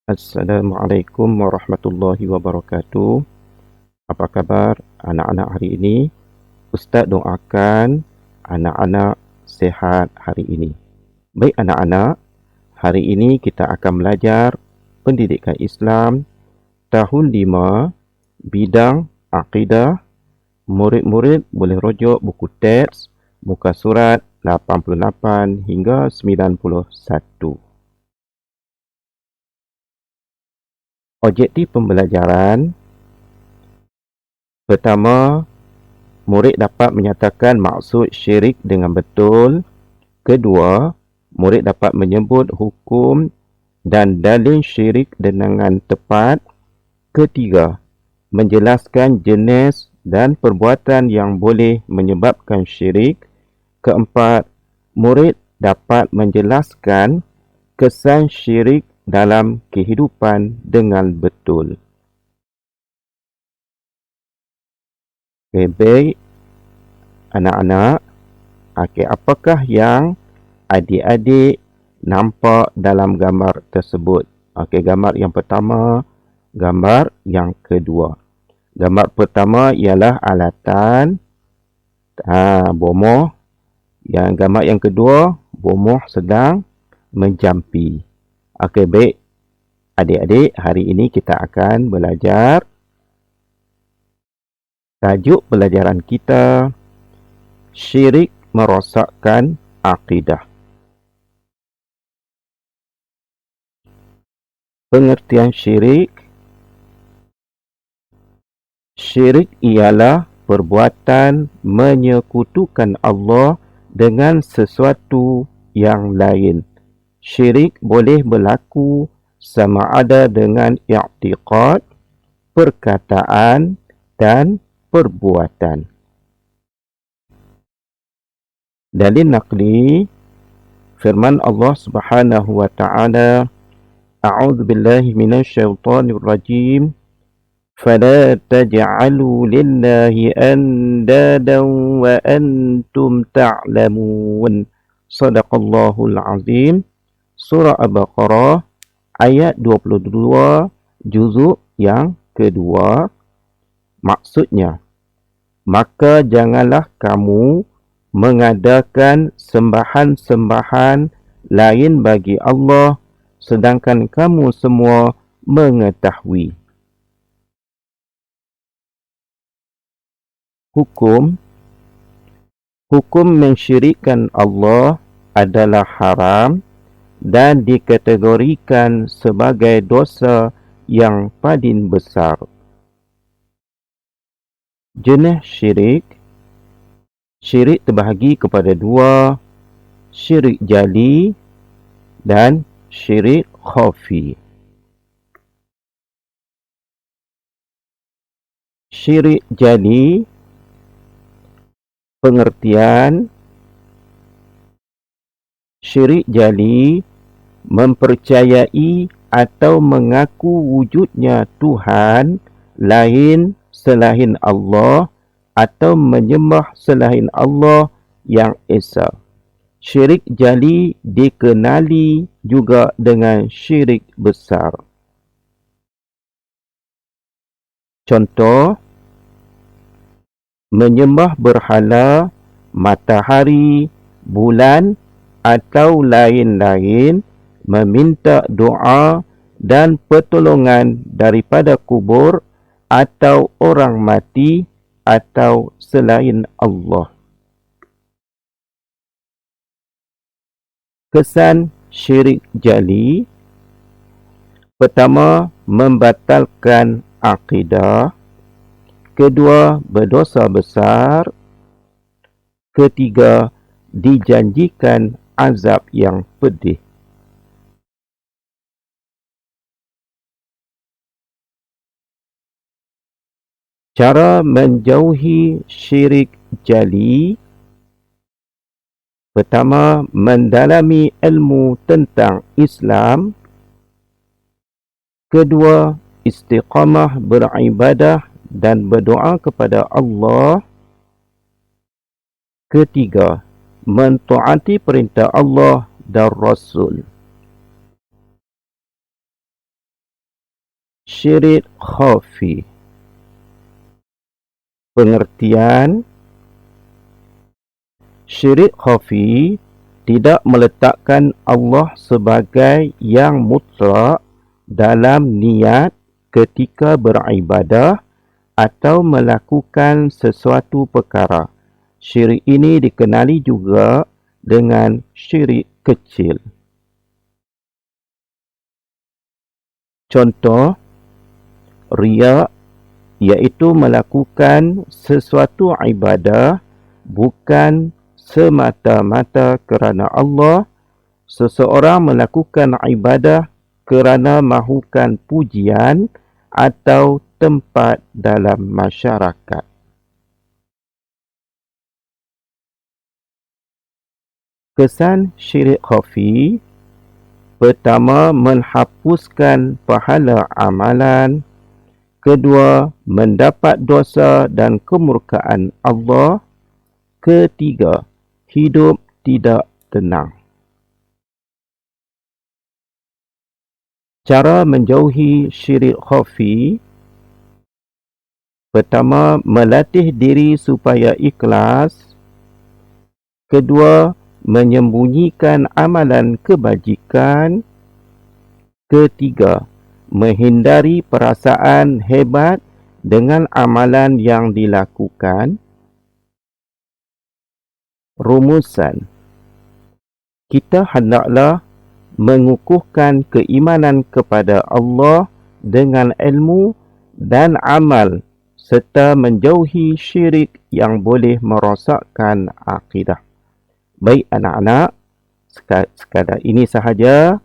Assalamualaikum warahmatullahi wabarakatuh. Apa khabar anak-anak hari ini? Ustaz doakan anak-anak sihat hari ini. Baik anak-anak, hari ini kita akan belajar pendidikan Islam tahun 5, bidang akidah. Murid-murid boleh rujuk buku teks muka surat 88 hingga 91. Objektif pembelajaran pertama, murid dapat menyatakan maksud syirik dengan betul. Kedua, murid dapat menyebut hukum dan dalil syirik dengan tepat. Ketiga, menjelaskan jenis dan perbuatan yang boleh menyebabkan syirik. Keempat, murid dapat menjelaskan kesan syirik dalam kehidupan dengan betul. Baik, anak-anak, apakah yang adik-adik nampak dalam gambar tersebut? Gambar yang pertama, gambar yang kedua. Gambar pertama ialah alatan bomoh. Yang gambar yang kedua, bomoh sedang menjampi. Baik, adik-adik, hari ini kita akan belajar. Tajuk pelajaran kita, syirik merosakkan akidah. Pengertian syirik. Syirik ialah perbuatan menyekutukan Allah dengan sesuatu yang lain. Syirik boleh berlaku sama ada dengan i'tiqad, perkataan dan perbuatan. Dalil naqli, firman Allah Subhanahu wa taala, a'udzu billahi minasyaitonir rajim, fala taj'alu lillahi andadan wa antum ta'lamun. Shadaqallahul azim. Surah Al-Baqarah ayat 22, juzuk yang kedua. Maksudnya, maka janganlah kamu mengadakan sembahan-sembahan lain bagi Allah, sedangkan kamu semua mengetahui. Hukum mensyirikkan Allah adalah haram dan dikategorikan sebagai dosa yang paling besar. Jenis syirik. Syirik terbahagi kepada dua, syirik jali dan syirik khafi. Syirik jali, pengertian. Syirik jali mempercayai atau mengaku wujudnya Tuhan lain selain Allah atau menyembah selain Allah yang esa. Syirik jali dikenali juga dengan syirik besar. Contoh, menyembah berhala, matahari, bulan atau lain-lain, meminta doa dan pertolongan daripada kubur atau orang mati atau selain Allah. Kesan syirik jali. Pertama, membatalkan akidah. Kedua, berdosa besar. Ketiga, dijanjikan azab yang pedih. Cara menjauhi syirik jali. Pertama, mendalami ilmu tentang Islam. Kedua, istiqamah beribadah dan berdoa kepada Allah. Ketiga, mentaati perintah Allah dan Rasul. syirik khafi. Pengertian syirik khafi tidak meletakkan Allah sebagai yang mutlak dalam niat ketika beribadah atau melakukan sesuatu perkara. Syirik ini dikenali juga dengan syirik kecil. Contoh, riya iaitu melakukan sesuatu ibadah bukan semata-mata kerana Allah. Seseorang melakukan ibadah kerana mahukan pujian atau tempat dalam masyarakat. Kesan syirik khafi: pertama, menghapuskan pahala amalan. Kedua, mendapat dosa dan kemurkaan Allah. Ketiga, hidup tidak tenang. Cara menjauhi syirik khafi: pertama, melatih diri supaya ikhlas. Kedua, menyembunyikan amalan kebajikan. Ketiga, menghindari perasaan hebat dengan amalan yang dilakukan. Rumusan: kita hendaklah mengukuhkan keimanan kepada Allah dengan ilmu dan amal serta menjauhi syirik yang boleh merosakkan akidah. Baik anak-anak, sekadar ini sahaja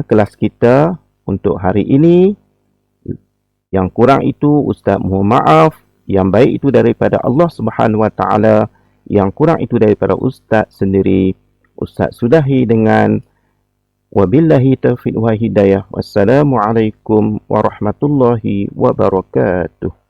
kelas kita untuk hari ini. Yang kurang itu Ustaz mohon maaf. Yang baik itu daripada Allah Subhanahu Wa Taala. Yang kurang itu daripada Ustaz sendiri. Ustaz sudahi dengan wabillahi taufiq wa hidayah. Wassalamualaikum warahmatullahi wabarakatuh.